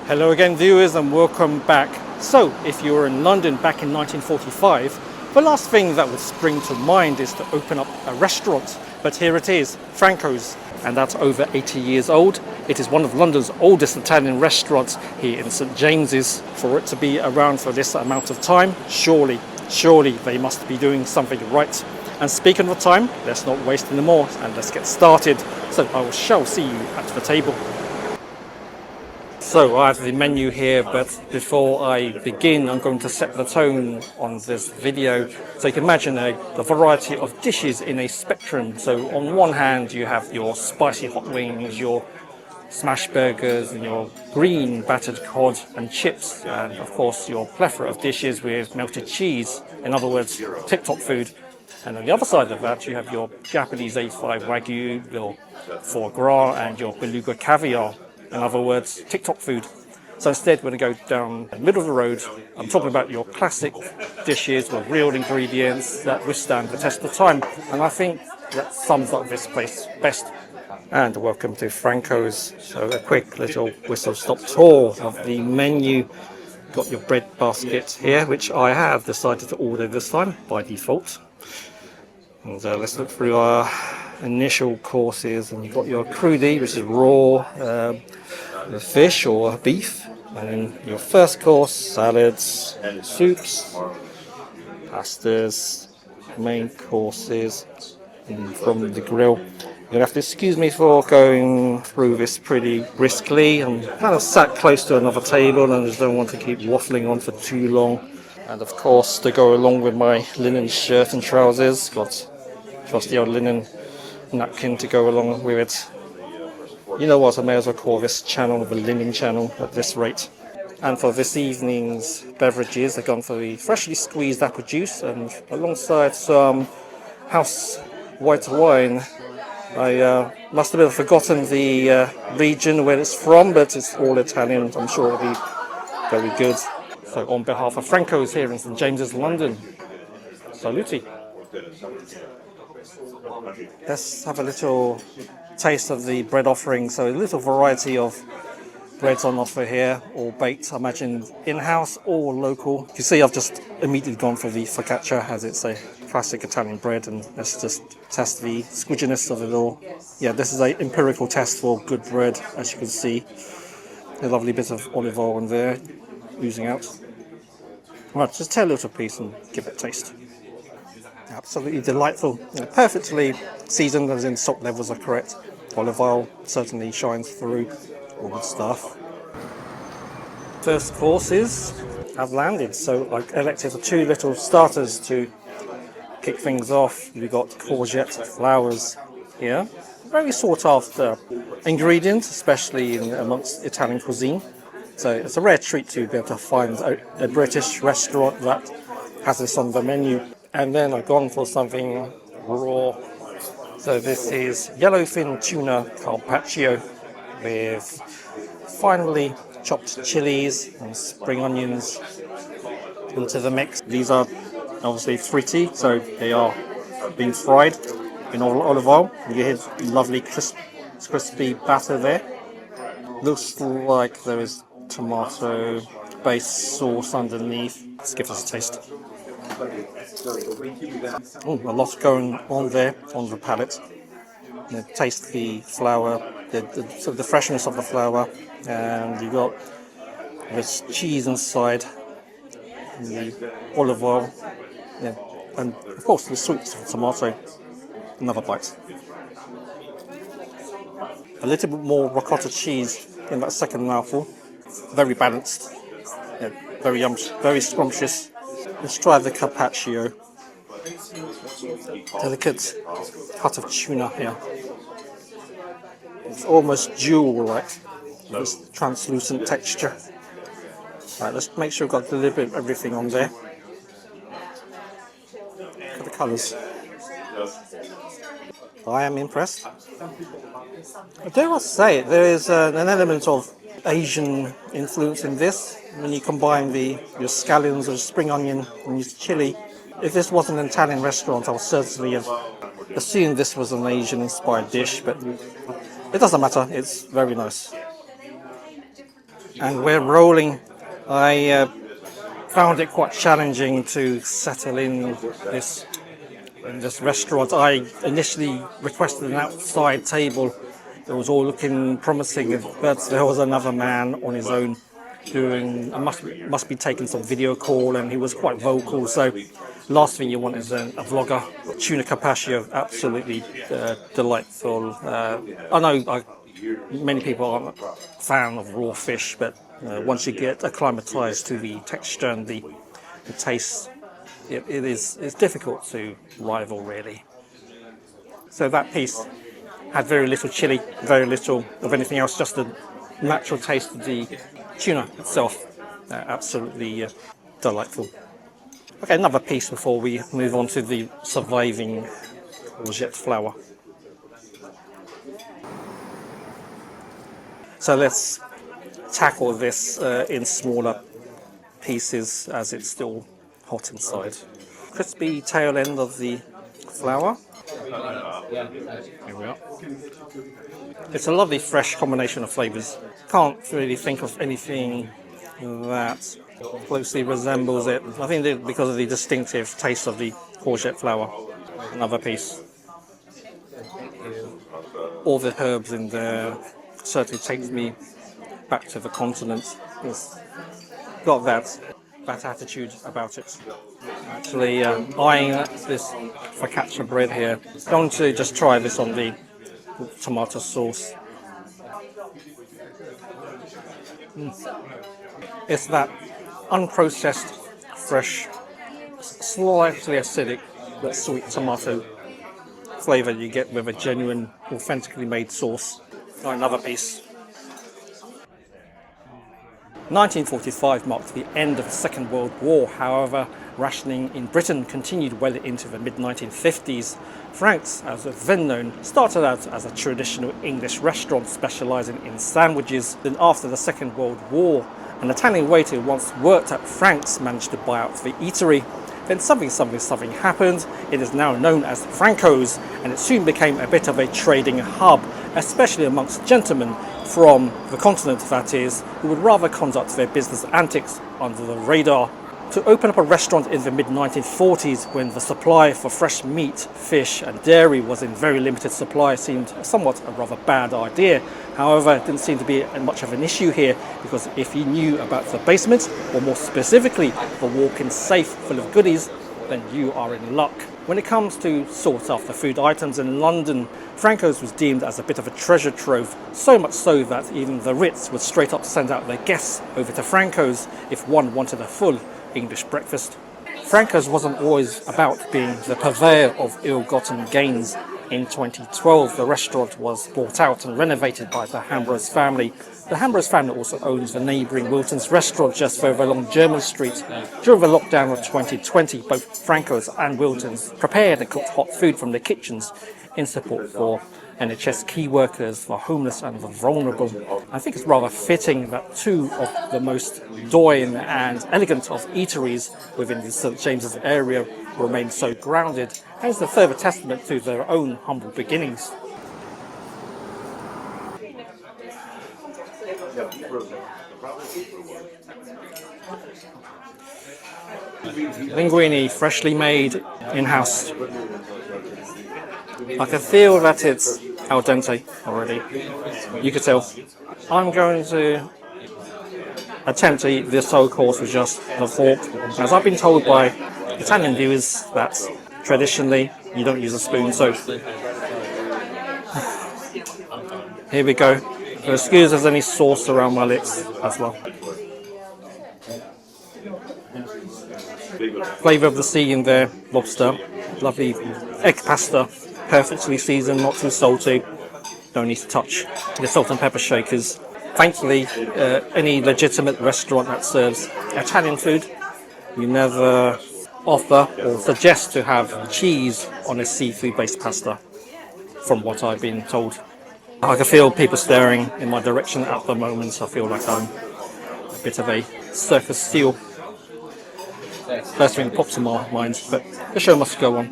Hello again viewers and welcome back. So if you were in London back in 1945, the last thing that would spring to mind is to open up a restaurant. But here it is, Franco's, and that's over 80 years old. It is one of London's oldest Italian restaurants here in St James's. For it to be around for this amount of time, surely they must be doing something right. And speaking of time, let's not waste any more and let's get started. So I shall see you at the table. So I have the menu here, but before I begin, I'm going to set the tone on this video. So you can imagine the variety of dishes in a spectrum. So on one hand, you have your spicy hot wings, your smash burgers, and your green battered cod and chips, and of course your plethora of dishes with melted cheese. In other words, tip-top food. And on the other side of that, you have your Japanese A5 Wagyu, your foie gras, and your beluga caviar. In other words, tip-top food. So instead, we're going to go down the middle of the road. I'm talking about your classic dishes with real ingredients that withstand the test of time. And I think that sums up this place best. And welcome to Franco's. So a quick little whistle-stop tour of the menu. Got your bread basket here, which I have decided to order this time by default. And let's look through our initial courses, and you've got your crudi, which is raw fish or beef, and then your first course, salads, soups, pastas, main courses from the grill. You're gonna have to excuse me for going through this pretty briskly. I'm kind of sat close to another table and I just don't want to keep waffling on for too long. And of course, to go along with my linen shirt and trousers, got the old linen napkin to go along with it. You know what, I may as well call this channel the linen channel at this rate. And for this evening's beverages, I've gone for the freshly squeezed apple juice, and alongside some house white wine. I must have forgotten the region where it's from, but it's all Italian. I'm sure it'll be very good. So on behalf of Franco's here in St James's, London, saluti. Let's have a little taste of the bread offering. So a little variety of breads on offer here, all baked, I imagine in-house or local. You see, I've just immediately gone for the focaccia, as it's a classic Italian bread, and let's just test the squidginess of it all. Yeah, this is an empirical test for good bread, as you can see. A lovely bit of olive oil in there, oozing out. Right, just tear a little piece and give it a taste. Absolutely delightful. Perfectly seasoned, as in salt levels are correct. Olive oil certainly shines through. All good stuff. First courses have landed, so I elected for two little starters to kick things off. We've got courgette flowers here. Very sought after ingredient, especially amongst Italian cuisine. So it's a rare treat to be able to find a British restaurant that has this on the menu. And then I've gone for something raw. So this is yellowfin tuna carpaccio with finely chopped chilies and spring onions into the mix. These are obviously fritti, so they are being fried in olive oil. You get lovely crispy batter there. Looks like there is tomato-based sauce underneath. Let's give this a taste. Oh, a lot going on there on the palate. Taste the flour, sort of the freshness of the flour, and you've got this cheese inside, the olive oil, and of course the sweetness of the tomato. Another bite. A little bit more ricotta cheese in that second mouthful. Very balanced, very scrumptious. Let's try the carpaccio. Delicate cut of tuna here. It's almost jewel-like, this translucent texture. Right, let's make sure we've got a little bit of everything on there. Look at the colours. I am impressed. I dare I say it, there is an element of Asian influence in this. When you combine your scallions or spring onion and your chili. If this wasn't an Italian restaurant, I would certainly have assumed this was an Asian-inspired dish, but it doesn't matter, it's very nice. And we're rolling. I found it quite challenging to settle this in this restaurant. I initially requested an outside table. It was all looking promising, but there was another man on his own doing. Must be taking some video call, and he was quite vocal. So, last thing you want is a vlogger. Tuna carpaccio, absolutely delightful. I know many people aren't a fan of raw fish, but once you get acclimatized to the texture and the taste, it's difficult to rival, really. So that piece had very little chili, very little of anything else, just the natural taste of the tuna itself. Absolutely delightful. Okay, another piece before we move on to the surviving courgette flour. So let's tackle this in smaller pieces as it's still hot inside. Crispy tail end of the flour. Here we are. It's a lovely fresh combination of flavours. Can't really think of anything that closely resembles it. I think that because of the distinctive taste of the courgette flour. Another piece. All the herbs in there certainly takes me back to the continent. It's got that attitude about it. Actually, eyeing this focaccia bread here. I'm going to just try this on the tomato sauce. It's that unprocessed, fresh, slightly acidic, but sweet tomato flavour you get with a genuine, authentically made sauce. Another piece. 1945 marked the end of the Second World War. However, rationing in Britain continued well into the mid-1950s. Frank's, as it's then known, started out as a traditional English restaurant specialising in sandwiches. Then after the Second World War, an Italian waiter who once worked at Frank's managed to buy out the eatery. Then something happened. It is now known as Franco's, and it soon became a bit of a trading hub, especially amongst gentlemen from the continent, that is, who would rather conduct their business antics under the radar. To open up a restaurant in the mid-1940s, when the supply for fresh meat, fish and dairy was in very limited supply, seemed somewhat a rather bad idea. However, it didn't seem to be much of an issue here, because if you knew about the basement, or more specifically, the walk-in safe full of goodies, then you are in luck. When it comes to sought after food items in London, Franco's was deemed as a bit of a treasure trove, so much so that even the Ritz would straight up send out their guests over to Franco's if one wanted a full English breakfast. Franco's wasn't always about being the purveyor of ill-gotten gains. In 2012, the restaurant was bought out and renovated by the Hambrose family. The Hambrose family also owns the neighbouring Wilton's restaurant just further along Jermyn Street. During the lockdown of 2020, both Franco's and Wilton's prepared and cooked hot food from their kitchens in support for NHS key workers, the homeless and the vulnerable. I think it's rather fitting that two of the most doyen and elegant of eateries within the St James's area remain so grounded, and it's a further testament to their own humble beginnings. Linguine, freshly made in-house. I can feel that it's al dente already. You can tell. I'm going to attempt to eat this whole course with just the fork, as I've been told by Italian viewers that traditionally you don't use a spoon, so here we go. So excuse if there's any sauce around my lips as well. Flavour of the sea in there, lobster, lovely egg pasta, perfectly seasoned, not too salty. Don't need to touch the salt and pepper shakers. Thankfully, any legitimate restaurant that serves Italian food, you never offer or suggest to have cheese on a seafood-based pasta, from what I've been told. I can feel people staring in my direction at the moment. I feel like I'm a bit of a circus seal. First thing that pops in my mind, but the show must go on.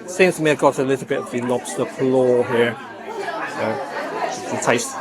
Seems to me I've got a little bit of the lobster claw here, so you can taste.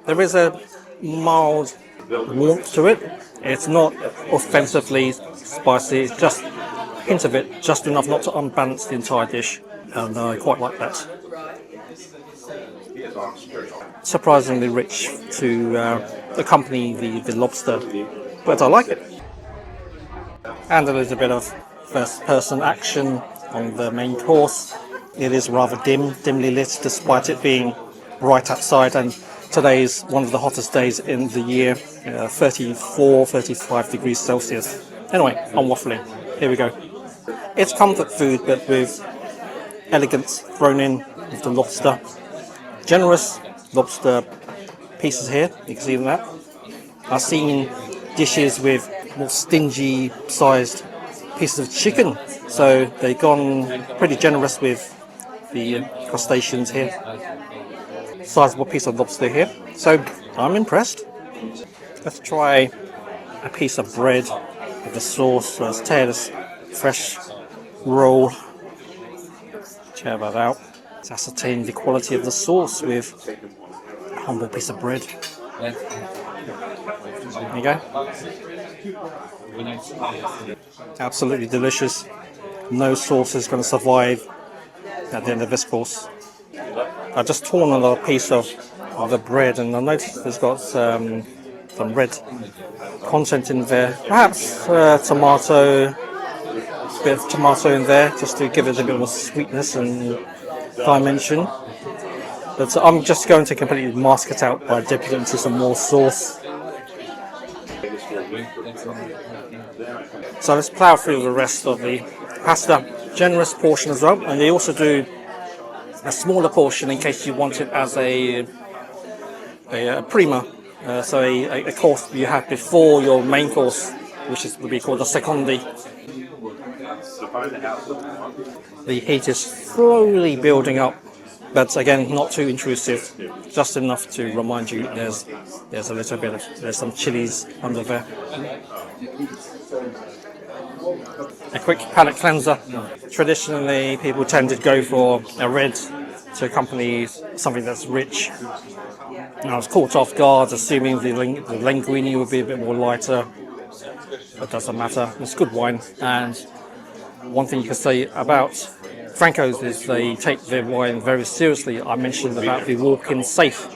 There is a mild warmth to it. It's not offensively spicy, it's just a hint of it, just enough not to unbalance the entire dish, and I quite like that. Surprisingly rich to accompany the lobster, but I like it. And a little bit of first person action on the main course. It is rather dimly lit despite it being bright outside, and today is one of the hottest days in the year, 34, 35 degrees Celsius. Anyway, I'm waffling. Here we go. It's comfort food, but with elegance thrown in with the lobster. Generous lobster pieces here, you can see that. I've seen dishes with more stingy sized pieces of chicken, so they've gone pretty generous with the crustaceans here. Sizable piece of lobster here, so I'm impressed. Let's try a piece of bread with the sauce. Let's tear this fresh roll. Check that out. Let's ascertain the quality of the sauce with a humble piece of bread. There you go. Absolutely delicious. No sauce is going to survive at the end of this course. I've just torn another piece of the bread, and I noticed there's got some red content in there. Perhaps tomato, a bit of tomato in there just to give it a bit more sweetness and dimension. But I'm just going to completely mask it out by dipping it into some more sauce. So let's plough through the rest of the pasta. Generous portion as well, and they also do a smaller portion in case you want it as a prima, so a course you have before your main course, which would be called a secondi. The heat is slowly building up, but again not too intrusive, just enough to remind you there's a little bit of, there's some chilies under there. A quick palate cleanser. Traditionally people tend to go for a red to accompany something that's rich. And I was caught off guard assuming the linguine would be a bit more lighter, but doesn't matter, it's good wine. And one thing you can say about Franco's is they take their wine very seriously. I mentioned about the walk-in safe,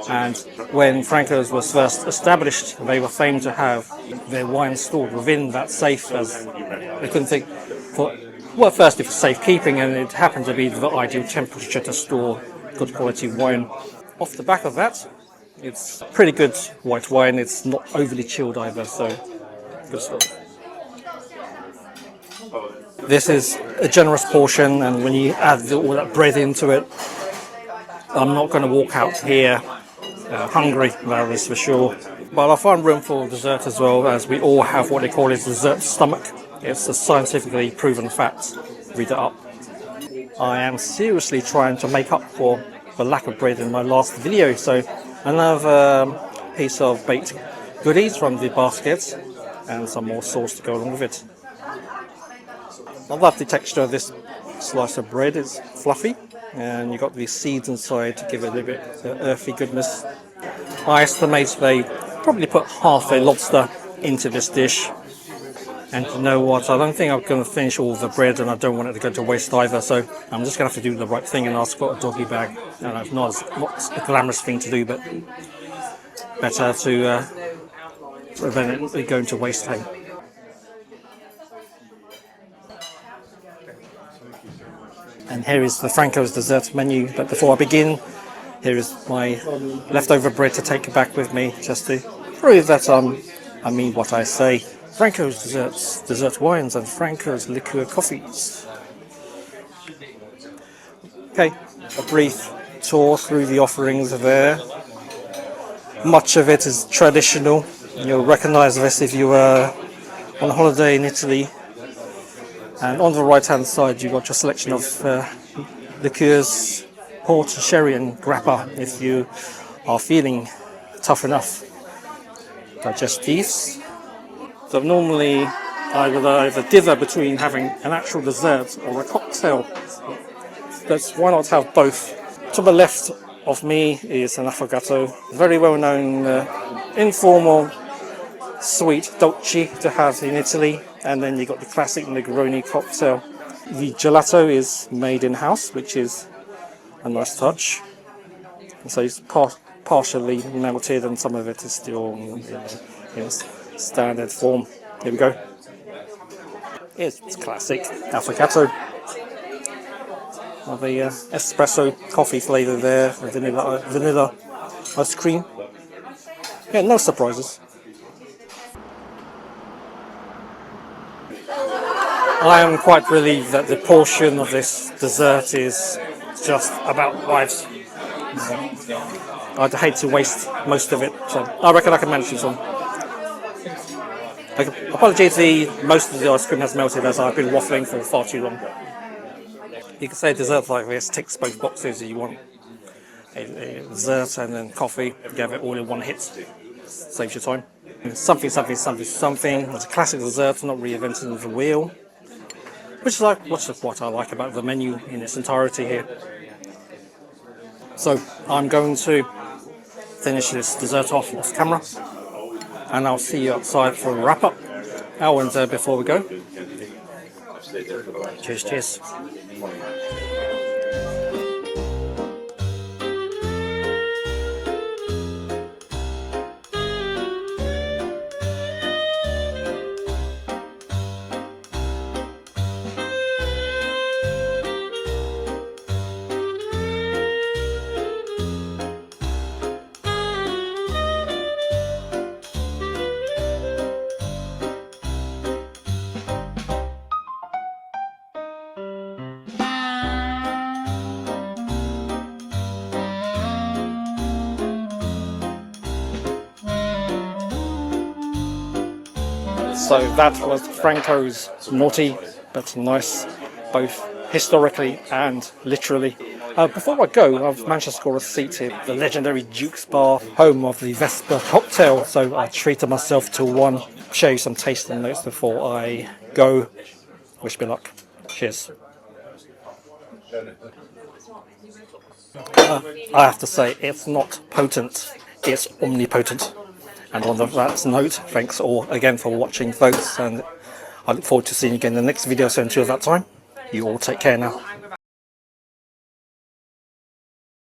and when Franco's was first established, they were famed to have their wine stored within that safe, as they couldn't think for, well, firstly for safekeeping, and it happened to be the ideal temperature to store good quality wine. Off the back of that, it's pretty good white wine. It's not overly chilled either, so good stuff. This is a generous portion, and when you add all that bread into it, I'm not going to walk out here hungry, that is for sure. But I find room for dessert as well, as we all have what they call a dessert stomach. It's a scientifically proven fact. Read it up. I am seriously trying to make up for the lack of bread in my last video, so another piece of baked goodies from the basket and some more sauce to go along with it. I love the texture of this slice of bread. It's fluffy, and you've got these seeds inside to give it a little bit of earthy goodness. I estimate they probably put half a lobster into this dish, and you know what, I don't think I'm going to finish all the bread, and I don't want it to go to waste either, so I'm just going to have to do the right thing and ask for a doggy bag. And it's not a glamorous thing to do, but better to prevent it going to waste. Hey. And here is the Franco's dessert menu, but before I begin, here is my leftover bread to take back with me, just to prove that I mean what I say. Franco's desserts, dessert wines, and Franco's liqueur coffees. Okay, a brief tour through the offerings there. Much of it is traditional. You'll recognise this if you were on holiday in Italy. And on the right hand side you've got your selection of liqueurs, port, sherry and grappa if you are feeling tough enough. Digestives. So normally I would either dither between having an actual dessert or a cocktail, but why not have both? To the left of me is an affogato, very well known informal sweet dolce to have in Italy, and then you got the classic Negroni cocktail. The gelato is made in house, which is a nice touch. And so it's partially melted, and some of it is still in standard form. Here we go. It's classic affogato. The espresso coffee flavour there, vanilla ice cream. Yeah, no surprises. I am quite relieved that the portion of this dessert is just about right. I'd hate to waste most of it, so I reckon I can manage this one. Apologies, most of the ice cream has melted as I've been waffling for far too long. You can say a dessert like this ticks both boxes. You want a dessert and then coffee, you have it all in one hit. Saves your time. Something. It's a classic dessert, not reinventing the wheel. Which is what I like about the menu in its entirety here. So I'm going to finish this dessert off camera, and I'll see you outside for a wrap up. And before we go, cheers. So that was Franco's naughty but nice, both historically and literally. Before I go, I've managed to score a seat here, the legendary Duke's Bar, home of the Vespa cocktail. So I treated myself to one. Show you some tasting notes before I go. Wish me luck. Cheers. I have to say, it's not potent, it's omnipotent. And on that note, thanks all again for watching, folks, and I look forward to seeing you again in the next video. So until that time, you all take care now.